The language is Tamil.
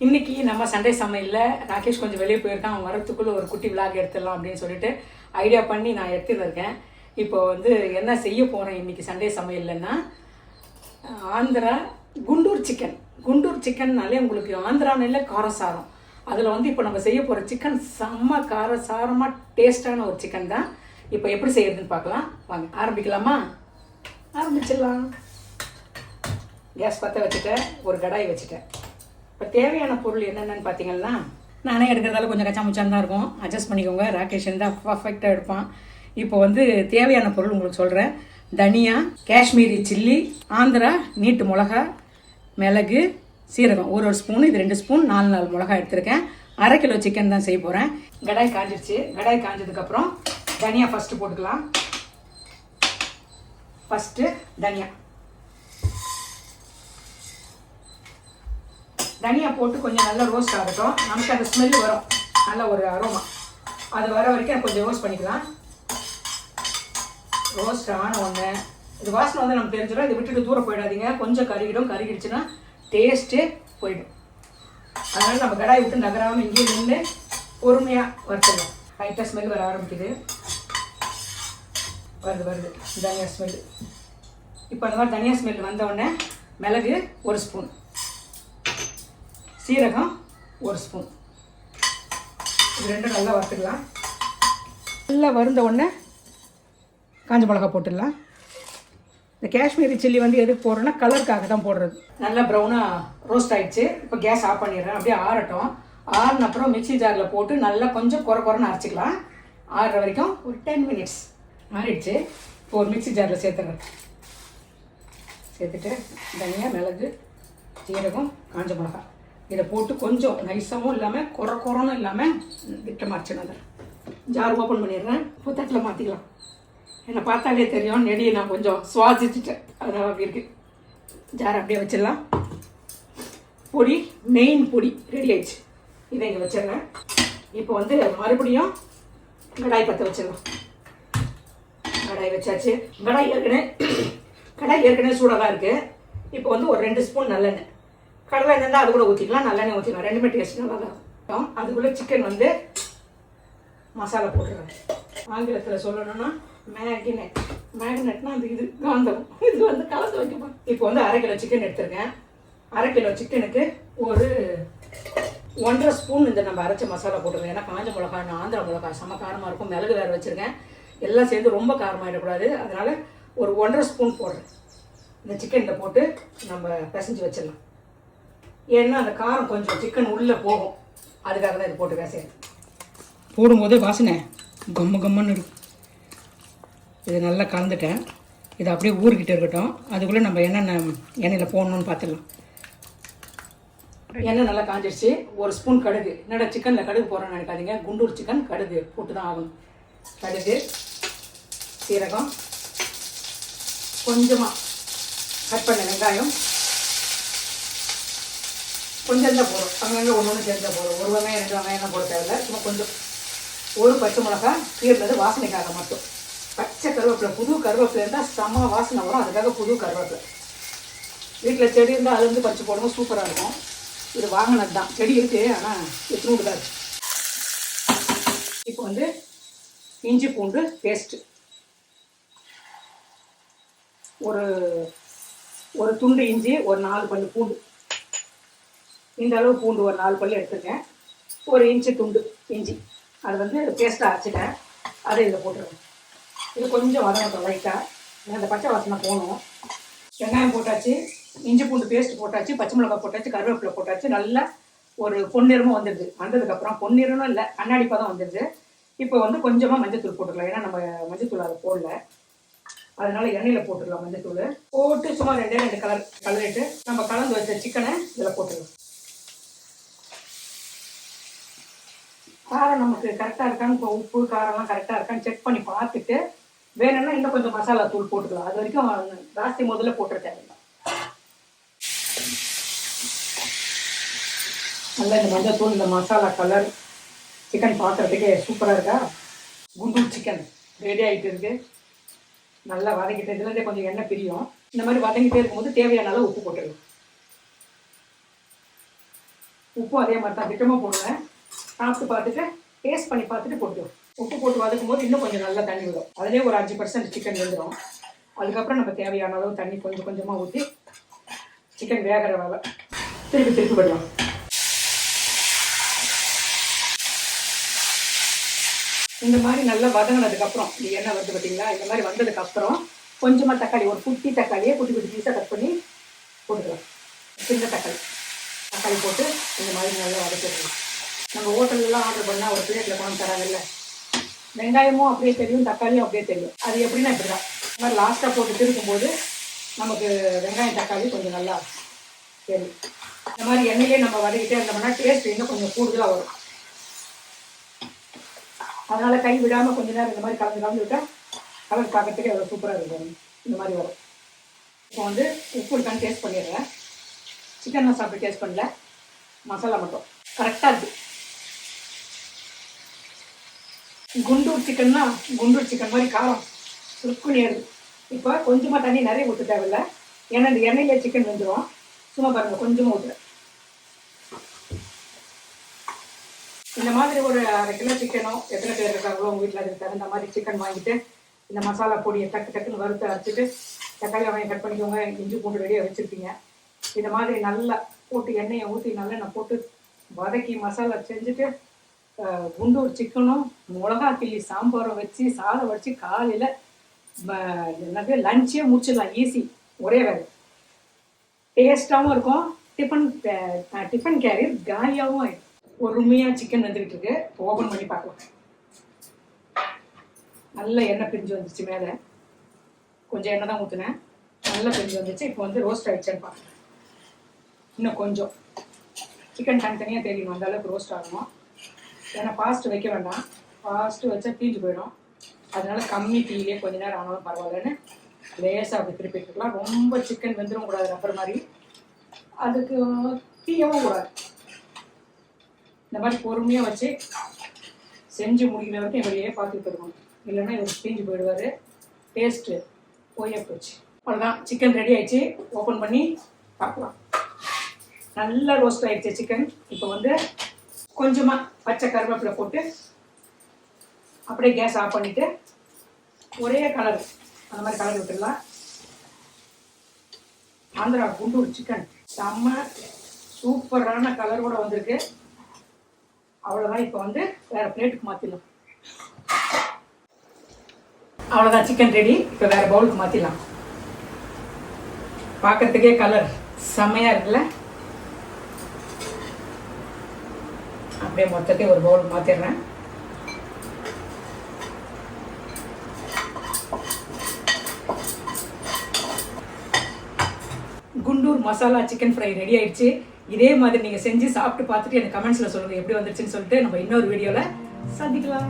இன்னைக்கு நம்ம சண்டே சமையலில் ராகேஷ் கொஞ்சம் வெளியே போயிருக்கான். அவன் வரத்துக்குள்ளே ஒரு குட்டி விளாக் எடுத்துடலாம் அப்படின்னு சொல்லிட்டு ஐடியா பண்ணி நான் எடுத்துகிட்டு இருக்கேன். இப்போ வந்து என்ன செய்ய போகிறேன் இன்னைக்கு சண்டே சமையல்லன்னா, ஆந்திரா குண்டூர் சிக்கன். குண்டூர் சிக்கன்னாலே உங்களுக்கு ஆந்திரானில் காரசாரம். அதில் வந்து இப்போ நம்ம செய்ய போகிற சிக்கன் செம்ம காரசாரமாக டேஸ்டான ஒரு சிக்கன் தான். இப்போ எப்படி செய்யறதுன்னு பார்க்கலாம் வாங்க. ஆரம்பிக்கலாமா? ஆரம்பிச்சிடலாம். கேஸ் பற்ற வச்சுட்டேன், ஒரு கடாய் வச்சுட்டேன். இப்போ தேவையான பொருள் என்னென்னு பார்த்தீங்கன்னா, நானே எடுக்கிறதால கொஞ்சம் கச்சா முச்சான் தான் இருக்கும், அட்ஜஸ்ட் பண்ணிக்கோங்க. ராகேஷ் தான் பர்ஃபெக்டாக எடுப்பான். இப்போ வந்து தேவையான பொருள் உங்களுக்கு சொல்கிறேன். தனியா, காஷ்மீரி சில்லி, ஆந்திரா நீட்டு மிளகா, மிளகு, சீரகம் ஒரு ஸ்பூன், இது 2 ஸ்பூன், 4 மிளகா எடுத்திருக்கேன். 1/2 கிலோ சிக்கன் தான் செய்ய போகிறேன். கடாய் காஞ்சிருச்சு. கடாய் காஞ்சதுக்கப்புறம் தனியா ஃபஸ்ட்டு போட்டுக்கலாம். ஃபஸ்ட்டு தனியா தனியாக போட்டு கொஞ்சம் நல்லா ரோஸ்ட் ஆகட்டும். நமக்கு அந்த ஸ்மெல் வரும், நல்ல ஒரு அரோமா. அது வர வரைக்கும் கொஞ்சம் ரோஸ்ட் பண்ணிக்கலாம். ரோஸ்ட் ஆன உடனே இது வாசனை வந்து நமக்கு தெரிஞ்சிடும். இதை விட்டுட்டு தூரம் போயிடாதீங்க, கொஞ்சம் கருகிடுச்சுன்னா டேஸ்ட்டே போயிடும். அதனால் நம்ம கடாய் விட்டு நகராமல் இங்கேயே நின்று பொறுமையாக வறுத்துடலாம். லைட்டாக ஸ்மெல் வர ஆரம்பிக்குது. வருது தனியா ஸ்மெல். இப்போ அந்த மாதிரி தனியா ஸ்மெல் வந்த உடனே மிளகு 1 ஸ்பூன், சீரகம் 1 ஸ்பூன், இது 2 நல்லா வறுத்துக்கலாம். நல்லா வறுந்த உடனே காஞ்ச மிளகா போட்டுடலாம். இந்த காஷ்மீரி சில்லி வந்து எதுக்கு போடுறோன்னா கலருக்காக தான் போடுறது. நல்லா ப்ரௌனாக ரோஸ்ட் ஆகிடுச்சு. இப்போ கேஸ் ஆஃப் பண்ணிடுறேன். அப்படியே ஆறட்டும். ஆறின அப்புறம் மிக்சி ஜாரில் போட்டு நல்லா கொஞ்சம் குறைன்னு அரைச்சிக்கலாம். ஆறுற வரைக்கும் ஒரு 10 மினிட்ஸ் ஆறிடுச்சு. இப்போ ஒரு மிக்சி ஜாரில் சேர்த்துறேன். சேர்த்துட்டு தனியாக, மிளகு, சீரகம், காஞ்ச மிளகா இதை போட்டு கொஞ்சம் நைஸாகவும் இல்லாமல் குறைன்னு இல்லாமல் திட்டமாக அரைச்சிடுறேன். ஜார் ஓப்பன் பண்ணிடுறேன். இப்போ தட்டில் மாற்றிக்கலாம். என்னை பார்த்தாலே தெரியும், நெடியை நான் கொஞ்சம் சுவாசிச்சுட்டேன், அதனால் அப்படி இருக்குது. ஜார் அப்படியே வச்சிடலாம். பொடி, மெயின் பொடி ரெடி ஆயிடுச்சு. இதை இங்கே வச்சிடுறேன். இப்போ வந்து மறுபடியும் கடாய் பற்ற வச்சிடலாம். கடாய் வச்சாச்சு. கடாய் ஏற்கனவே சூடாக தான் இருக்குது. இப்போ வந்து ஒரு 2 ஸ்பூன் நல்லெண்ணெய், கடலை எண்ணெய் தான் அது கூட ஊற்றிக்கலாம், நல்லெண்ணெய் ஊற்றிக்கலாம். ரெண்டுமே டேஸ்ட் நல்லா தான் இருக்கும். அதுக்குள்ளே சிக்கன் வந்து மசாலா போட்டுருவேன். ஆங்கிலத்தில் சொல்லணும்னா மேக்னெட்னா அந்த இது காந்தம், இது வந்து கலந்து வைக்கப்போம். இப்போ வந்து 1/2 கிலோ சிக்கன் எடுத்திருக்கேன். 1/2 கிலோ சிக்கனுக்கு ஒரு 1.5 ஸ்பூன் இந்த நம்ம அரைச்ச மசாலா போட்டுருக்கேன். ஏன்னா காஞ்ச மிளகா, ஆந்திரா மிளகா செம்ம காரமாக இருக்கும். மிளகு வேறு வச்சுருக்கேன். எல்லாம் சேர்ந்து ரொம்ப காரமாகிடக்கூடாது, அதனால் ஒரு 1.5 ஸ்பூன் போடுறேன். இந்த சிக்கனில் போட்டு நம்ம பிசைஞ்சு வச்சிடலாம். ஏன்னா அந்த காரம் கொஞ்சம் சிக்கன் உள்ளே போகும், அதுக்காக தான் இது போட்டு பேசுகிறேன். போடும்போது வாசனை கம்மன்னு இருக்கும். இது நல்லா கலந்துட்டேன். இது அப்படியே ஊறிக்கிட்டு இருக்கட்டும். அதுக்குள்ளே நம்ம என்னென்ன எண்ணெயில் போடணுன்னு பார்த்துடலாம். எண்ணெய் நல்லா காஞ்சிடுச்சு. 1 ஸ்பூன் கடுகு. என்னடா சிக்கனில் கடுகு போடுறேன்னு நினைக்காதீங்க, குண்டூர் சிக்கன் கடுகு போட்டு தான் ஆகணும். கடுகு, சீரகம், கொஞ்சமாக கட் பண்ண வெங்காயம் கொஞ்சம் தான் போடும். அங்கங்கே ஒன்று சேர்ந்து போடும். 1 வெங்காயம் 2 வெங்காயம் போட தேவையில்லை. சும்மா கொஞ்சம். ஒரு பச்சை மிளகா கீர்னது வாசனைக்காக மட்டும். பச்சை கருவேப்பிலை, புது கருவேப்பிலை இருந்தால் செம்ம வாசனை வரும், அதுக்காக புது கருவேப்பிலை. வீட்டில் செடி இருந்தால் அதுலேருந்து பறித்து போடும்போது சூப்பராக இருக்கும். இது வாங்கினது தான், செடி இருக்குது, ஆனால் எத்தனூடு தான் இருக்குது. இப்போ வந்து இஞ்சி பூண்டு பேஸ்ட்டு ஒரு துண்டு இஞ்சி, ஒரு 4 பல்லு பூண்டு. இந்த அளவு பூண்டு ஒரு 4 பல்லு எடுத்துருக்கேன். 1 இன்ச்சு துண்டு இஞ்சி, அது வந்து பேஸ்ட்டாக அரைச்சிட்டேன். அதை இதில் போட்டுருவேன். இது கொஞ்சம் வதங்கட்டும் லைட்டாக, அந்த பச்சை வாசனை போகணும். வெங்காயம் போட்டாச்சு, இஞ்சி பூண்டு பேஸ்ட் போட்டாச்சு, பச்சை மிளகாய் போட்டாச்சு, கருவேப்பிலை போட்டாச்சு. நல்லா ஒரு பொன்னிறமும் வந்துடுது. வந்ததுக்கப்புறம் பொன்னிறமும் இல்லை, கண்ணாடி பதம் வந்துடுது. இப்போ வந்து கொஞ்சமாக மஞ்சத்தூள் போட்டுக்கலாம். ஏன்னா நம்ம மஞ்சத்தூள் அதை போடல, அதனால எண்ணெயில் போட்டுடலாம். மஞ்சத்தூள் போட்டு சும்மா 2 கலரிட்டு நம்ம கலந்து வச்ச சிக்கனை இதில் போட்டுடலாம். காரம் நமக்கு கரெக்டாக இருக்கான்னு, இப்போ உப்பு காரம்லாம் கரெக்டாக இருக்கான்னு செக் பண்ணி பார்த்துட்டு வேணும்னா இன்னும் கொஞ்சம் மசாலா தூள் போட்டுக்கலாம். அது வரைக்கும் ஜாஸ்தி முதல்ல போட்டுற தேவையில்லை. நல்லா இந்த மஞ்சள் தூள், இந்த மசாலா கலர், சிக்கன் பார்க்குறதுக்கே சூப்பராக இருக்கா. குண்டூர் சிக்கன் ரெடி ஆகிட்டு இருக்கு. நல்லா வதங்கிட்டு இதுலேருந்தே கொஞ்சம் எண்ணெய் பிரியும். இந்த மாதிரி வதங்கிட்டே இருக்கும்போது தேவையான அளவு உப்பு போட்டுடலாம். உப்பும் அதே மாதிரி தான் திட்டமாக போடுவேன். சாப்பிட்டு பார்த்துட்டு டேஸ்ட் பண்ணி பார்த்துட்டு போட்டுருவோம். உப்பு போட்டு வதக்கும் போது இன்னும் கொஞ்சம் நல்லா தண்ணி விடும். அதிலே ஒரு 5% சிக்கன் வெந்துடும். அதுக்கப்புறம் நம்ம தேவையான அளவு தண்ணி கொஞ்சம் கொஞ்சமாக ஊற்றி சிக்கன் வேகிற வேலை திருப்பி விடலாம். இந்த மாதிரி நல்லா வதங்கினதுக்கப்புறம் இந்த எண்ணெய் வந்து பார்த்தீங்களா, இந்த மாதிரி வந்ததுக்கப்புறம் கொஞ்சமாக தக்காளி, ஒரு குட்டி தக்காளியை குட்டி குட்டி பீஸாக கட் பண்ணி போட்டுக்கலாம். சின்ன தக்காளி போட்டு இந்த மாதிரி நல்லா வதக்கிடலாம். நம்ம ஹோட்டல்லாம் ஆர்டர் பண்ணால் ஒரு பிளேட்டில் கொண்டு தராங்கல்ல, வெங்காயமும் அப்படியே தெரியும், தக்காளியும் அப்படியே தெரியும். அது எப்படின்னா இப்படி தான். இந்த மாதிரி லாஸ்ட்டாக போட்டு திருக்கும்போது நமக்கு வெங்காயம் தக்காளி கொஞ்சம் நல்லா தெரியும். இந்த மாதிரி எண்ணெயிலே நம்ம வதக்கிட்டே இருந்தோம்னா டேஸ்ட் இன்னும் கொஞ்சம் கூடுதலாக வரும். அதனால் கை விடாமல் கொஞ்ச நேரம் இந்த மாதிரி கலந்து விட்டால் கலர் பார்க்கறதுக்கு அவ்வளோ சூப்பராக இருக்கும். இந்த மாதிரி வரும். இப்போ வந்து உப்பு இருக்கான்னு டேஸ்ட் பண்ணிடுறேன். சிக்கன்லாம் சாப்பிட்டு டேஸ்ட் பண்ணல, மசாலா மட்டும் கரெக்டாக இருக்குது. குண்டூர் சிக்கன்னா குண்டூர் சிக்கன் மாதிரி காரம் சுருக்குன்னு ஏறுது. இப்போ கொஞ்சமாக தண்ணி நிறைய ஊற்ற தேவையில்லை, ஏன்னா இந்த எண்ணெயிலே சிக்கன் வெந்துடும். சும்மா பாருங்கள், கொஞ்சமாக ஊற்றுறேன். இந்த மாதிரி ஒரு 1/2 கிலோ சிக்கனோ எத்தனை பேர் இருக்காங்களோ உங்கள் வீட்டில் அதுக்கு தகுந்த மாதிரி சிக்கன் வாங்கிட்டு இந்த மசாலா பொடியை டக்குன்னு வறுத்து அரைச்சிட்டு தக்காளி வெங்காயம் கட் பண்ணிக்கோங்க, இஞ்சி பூண்டு ரெடியாக வச்சுருப்பீங்க. இந்த மாதிரி நல்லா போட்டு எண்ணெயை ஊற்றி நல்லெண்ணெய் போட்டு வதக்கி மசாலா செஞ்சுட்டு குண்டூர் சிக்கனும் மிளகா கிள்ளி சாம்பாரும் வச்சு சாதம் வச்சு காலையில் என்னது லஞ்சே முடிச்சிடலாம். ஈஸி, ஒரே வேலை. டேஸ்ட்டாகவும் இருக்கும். டிஃபன் கேரியர் காலியாகவும் ஆகிடும். பொறுமையாக சிக்கன் வந்துக்கிட்டு இருக்கு. ஓப்பன் பண்ணி பார்க்கலாம். நல்ல எண்ணெய் பிரிஞ்சு வந்துச்சு. மேலே கொஞ்சம் எண்ணெய் தான் ஊற்றுனேன், நல்லா பிரிஞ்சு வந்துச்சு. இப்போ வந்து ரோஸ்ட் ஆகிடுச்சேன்னு பார்க்கலாம். இன்னும் கொஞ்சம் சிக்கன் தனித்தனியாக தெரியணும், அந்த அளவுக்கு ரோஸ்ட் ஆகணும். ஏன்னா ஃபாஸ்ட்டு வைக்க வேண்டாம், ஃபாஸ்ட்டு வச்சா தீஞ்சு போயிடும். அதனால கம்மி தீயிலே கொஞ்ச நேரம் ஆனாலும் பரவாயில்லன்னு லேசாக அப்படி திருப்பிட்டு இருக்கலாம். ரொம்ப சிக்கன் வெந்துடும் கூடாது, ரப்பர் மாதிரி. அதுக்கு தீயவும் கூடாது. இந்த மாதிரி பொறுமையாக வச்சு செஞ்சு முடிக்கிற வரைக்கும் இவரையே பார்த்துட்டு இருக்கணும். இல்லைன்னா இவர் தீஞ்சு போயிடுவார், டேஸ்ட்டு போயே போச்சு. அவ்வளோதான், சிக்கன் ரெடி ஆயிடுச்சு. ஓப்பன் பண்ணி பார்க்கலாம். நல்லா ரோஸ்ட் ஆகிடுச்சு சிக்கன். இப்போ வந்து கொஞ்சமாக பச்சை கருவேப்பிலை போட்டு அப்படியே கேஸ் ஆஃப் பண்ணிவிட்டு ஒரே கலர் அந்த மாதிரி கலர் விட்டுடலாம். ஆந்திரா குண்டூர் சிக்கன் செம்ம சூப்பரான கலரோட வந்திருக்கு. அவ்வளோதான். இப்போ வந்து வேறு பிளேட்டுக்கு மாற்றிடலாம். அவ்வளோதான், சிக்கன் ரெடி. இப்போ வேறு பவுலுக்கு மாற்றிடலாம். பார்க்கறதுக்கே கலர் செம்மையாக இருக்குல்ல. அப்படியே மொத்தத்தையும் ஒரு பவுலுக்கு மாற்றிடுறேன். Guntur masala chicken fry ready ஆயிடுச்சு. இதே மாதிரி நீங்கள் செஞ்சு சாப்பிட்டு பார்த்துட்டு எனக்கு கமெண்ட்ஸில் சொல்லுங்கள் எப்படி வந்துருச்சுன்னு சொல்லிட்டு. நம்ம இன்னொரு வீடியோவில் சந்திக்கலாம்.